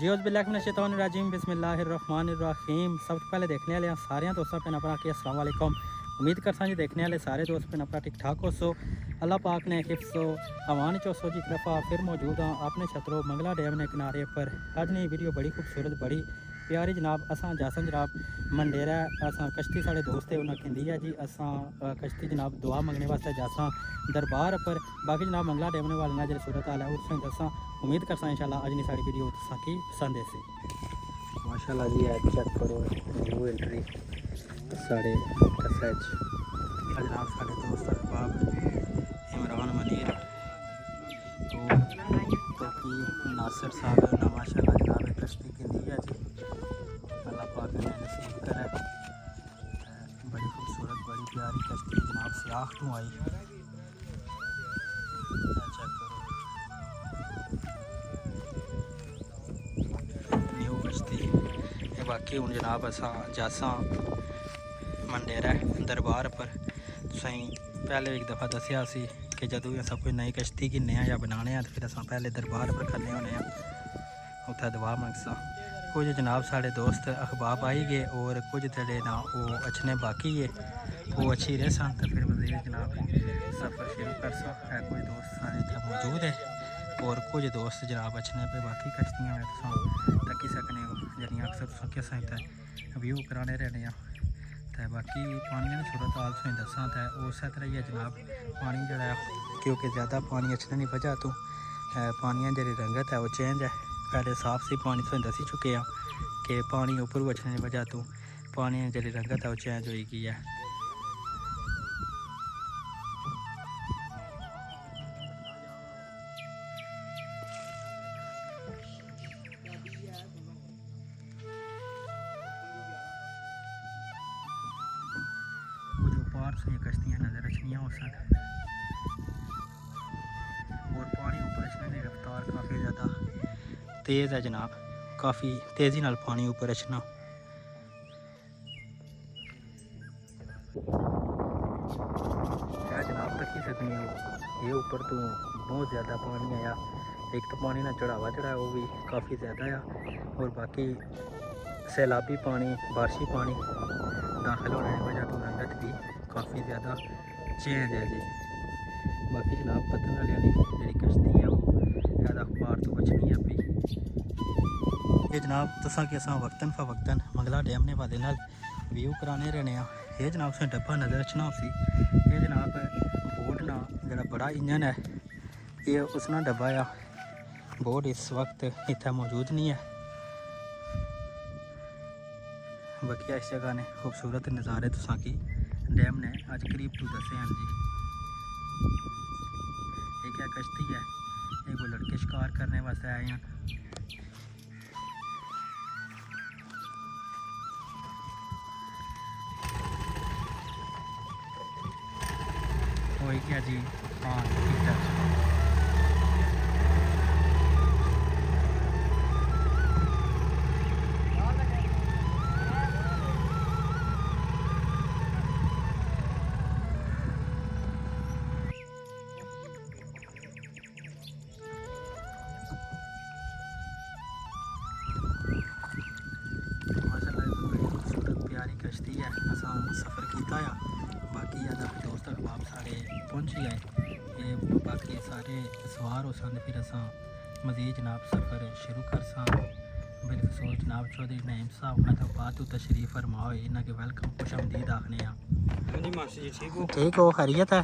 औज़ुबिल्लाहिमिनश्शैतानिर्रजीम बिस्मिल्लाहिर्रहमानिर्रहीम। सबसे पहले देखने वाले सारे दोस्तों पे अपना कि अस्सलाम वालेकुम। उम्मीद करता जी देखने वाले सारे दोस्त पे अपना ठीक ठाक हो सो अल्लाह पाक ने हिफ्सो अमान चौसो जी तरफा फिर मौजूद हाँ अपने छतरो मंगला डैम ने किनारे पर। अज ने वीडियो बड़ी खूबसूरत बड़ी प्यारी जनाब असा जासन जनाब मंडेरा असा कश्ती साढ़े दोस्त है उन्हें खिंदी है जी असा कश्ती जनाब दुआ मंगने वास्ते जासा दरबार पर। बाकी जनाब मंगला डैम वाले ना जो सूरत हाल है उसमें दसा उम्मीद करसा इंशाल्लाह अज नी साड़ी वीडियो तुसा की पसंद है माशाल्लाह जी है चेक करो न्यू एंट्री साढ़े कसेज जनाब साढ़े दोस्त अहबाब इमरान मनीर तो कि नासिर साहब ना माशाल्लाह जनाब कश्ती की है जी अल्लाह पाक ने नसीब करे। बड़ी खूबसूरत बड़ी प्यारी कश्ती जनाब सियाख तो आई चेक करो न्यू कश्ती बाकी हूँ जनाब असा जासा मंडेरा दरबार पर सही पहले एक दफ़ा दसिया सी कि जदों भी अस कोई नई कश्ती गिनने या बनाने तो फिर अस पहले दरबार पर खन्ने होने उत्थे दुआ मंगसा। कुछ जनाब साढ़े दोस्त अहबाब आई गए और कुछ जड़े ना वो अच्छने बाकी है वो अच्छी रह सन तो फिर मज़ीद जनाब सफ़र शुरू कर सो है। कोई दोस्त सारे इतने मौजूद है और कुछ दोस्त जनाब अच्छने पे बाकी कश्तियाँ में तुम तकी सकने हो जरिया अक्सर तुम किस व्यू कराने रहने तो बाकी पानी की सूरत हाल तुम दसा तो उस तरह ही है जनाब पानी जरा क्योंकि ज़्यादा पानी अच्छने की वजह तो पानी जी रंगत है वो चेंज है। पहले साफ सी पानी तुम दसी चुके हैं कि पानी उपर अच्छने की वजह तो पानी जी रंगत है वो चेंज हो गई है। पार से कश्तियाँ नज़र अच्छियाँ हो सन और पानी ऊपर अच्छने की रफ्तार काफ़ी ज़्यादा तेज़ है जनाब काफ़ी तेज़ी नाल पानी ऊपर अच्छना है जनाब तकी सकनी हो ये ऊपर तो बहुत ज़्यादा पानी आया। एक तो पानी ना चढ़ावा चढ़ाया वो भी काफ़ी ज़्यादा है और बाकी सैलाबी पानी बारिशी पानी दाखिल होने की वजह तो रंगत भी काफ़ी ज़्यादा चेंज है जी। बाकी जनाब पतन वाली जी कश्ती है वो अखबार तो बचनी है अभी ये जनाब तुसा कि असा वक्तन फ़वक्तन मंगला डैम ने वाले नाल व्यू कराने रहने ये जनाब तुसें डब्बा नज़र रचना उसी ये जनाब बोट ना जरा बड़ा इंजन है ये उसना डब्बा आ बोट इस वक्त इतना मौजूद नहीं है। बाकी इस जगह ने खूबसूरत नज़ारे तुसा की डैम ने अज करीब तो दसे हैं जी। एक क्या कश्ती है ये कोई लड़के शिकार करने वास्ते आए हैं। वही क्या जी हाँ ठीक है कश्ती है असा सफ़र किया बाकी अदा दोस्त अहबाब सारे पहुँच गए ये बाकी सारे सवार हो सन फिर असा मज़ीद जनाब सफ़र शुरू कर सा बिलखसूस जनाब चौधरी नईम साहब हैदराबाद तो तशरीफ़ फरमाओ इन्हें के वेलकम खुश आमदीद आखने ठीक हो खैरियत है।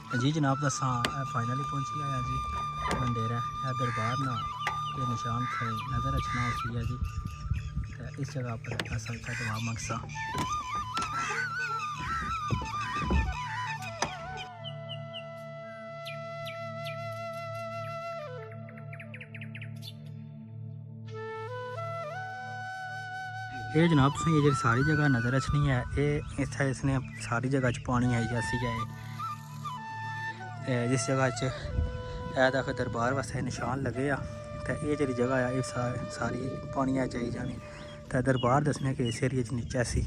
जी जनाब दसा फाइनली पहुंची आया जी मंडेरा है दरबार ना ये निशान थे नज़र रखना होती है जी। तो इस जगह पर असा दुआ मंगसा। ये जनाब तुसें ये जी सारी जगह नज़र रखनी है ये इत्थै इसने सारी जगह च पानी आई जैसी है जिस जगह च तक दरबार वास्ते निशान लगे आ तो ये जी जगह है ये सारी पानी आई जानी। तो दरबार दसने कि इस एरिए च नीचे सी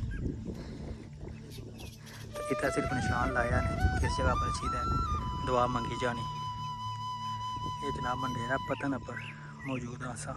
तो इतना सिर्फ निशान लाया ने किस जगह पर अच्छी दुआ मंगी जानी। ये जनाब मंडेरा पतन पर मौजूद आसा।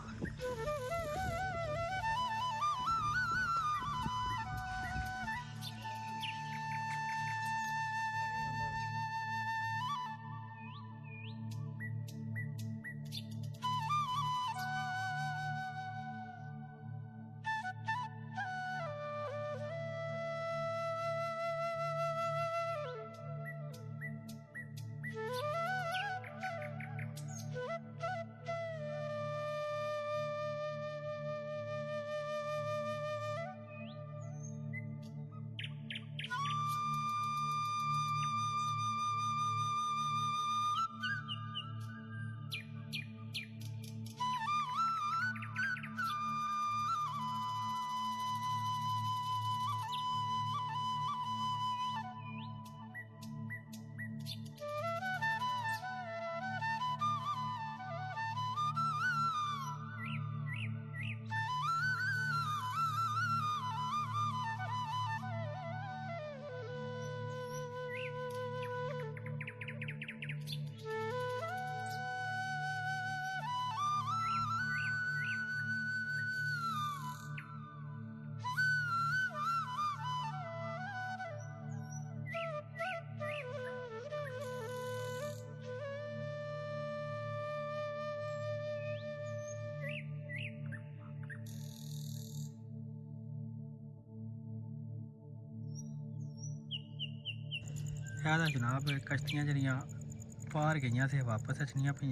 याद जनाब कश्तियाँ जड़ियाँ पार गई थे वापस अचनिया पे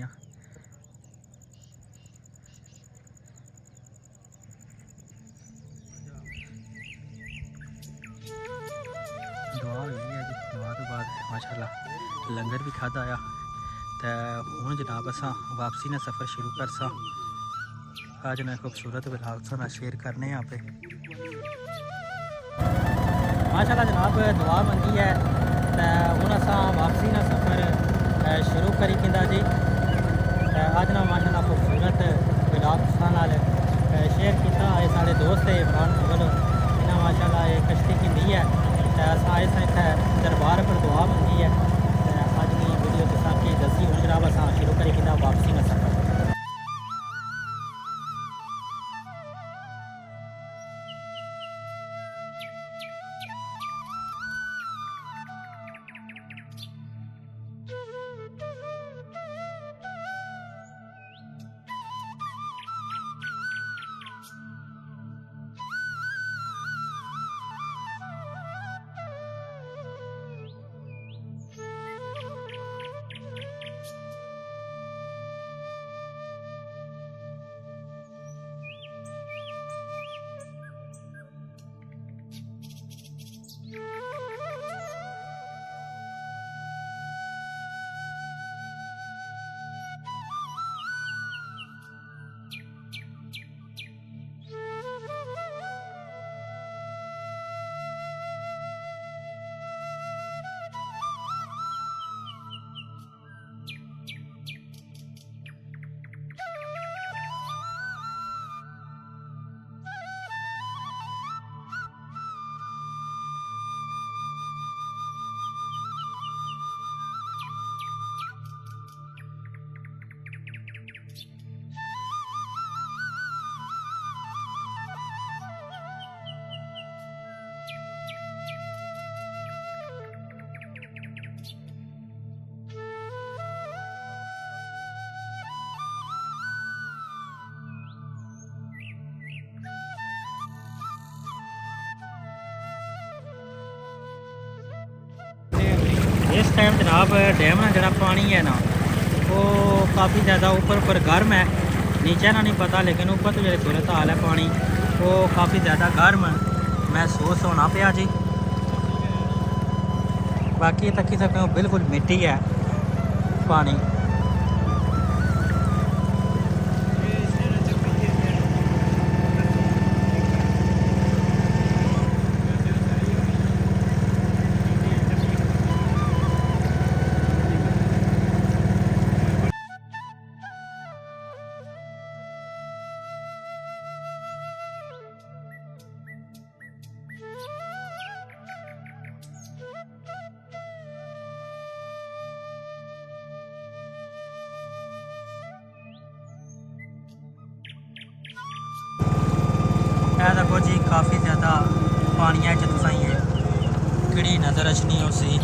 दुआ हुई है जी। दुआ तो बाद माशाल्लाह लंगर भी खादा आया तो हूँ जनाब असा वापसी ने सफ़र शुरू करसा। आज ने खूबसूरत विलाग ना शेयर करने यहाँ पे माशाल्लाह जनाब दुआ मंगी है तो हूँ असा वापसी ना सफ़र शुरू करी किंदा जी। अज ना माशाल्लाह खूबसूरत विलाग नाल शेयर किया ये साढ़े दोस्त है इमरान मुगल इन्हें माशाल्लाह ये कश्ती की है तो अस आए इतने दरबार पर दुआ मंगी है। अज की वीडियो तुसा की दसी हूँ जनाब असा शुरू करी किंदा वापसी ना सफ़र। इस टाइम जनाब डैम ना जरा पानी है ना वो काफ़ी ज़्यादा ऊपर गर्म है, नीचे ना नहीं पता, लेकिन ऊपर तो जो सूरत हाल है पानी वो काफ़ी ज़्यादा गर्म महसूस होना पाया जी। बाकी तक सकते हो बिल्कुल मिट्टी है पानी। देखो जी काफ़ी ज़्यादा पानी है जो कि नज़र अचनी उसी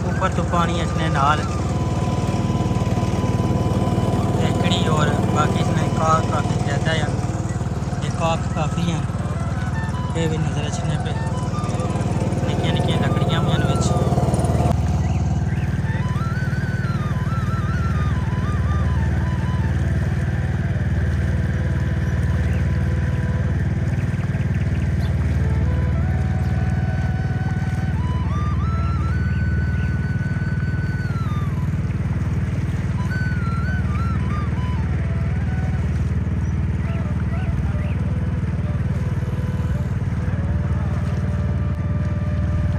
ऊपर तो पानी अचने नाल कड़ी और बाकी इसमें काक काफ़ी ज़्यादा है, ये काक काफ़ी हैं, ये भी नज़र अचने पे निक्कियां निक्कियां लकड़ियां भी हैं विच।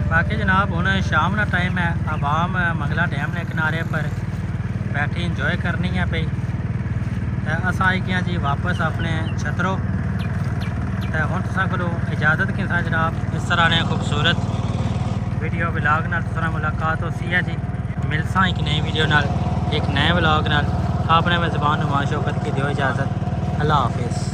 बाकी जनाब हूँ शाम का टाइम है, आवाम मंगला डैम के किनारे पर बैठी इंजॉय करनी है पई। अस आई गए जी वापस अपने छतरों, तो हूँ तुसा को इजाज़त कि जनाब इस तरह ने खूबसूरत वीडियो ब्लॉग नाल तुसा मुलाकात होती है जी। मिलसा एक नई वीडियो नाल, एक नए ब्लॉग नाल। अपने मेज़बान नुमा शौकत की दियो इजाज़त। अल्लाह हाफिज़।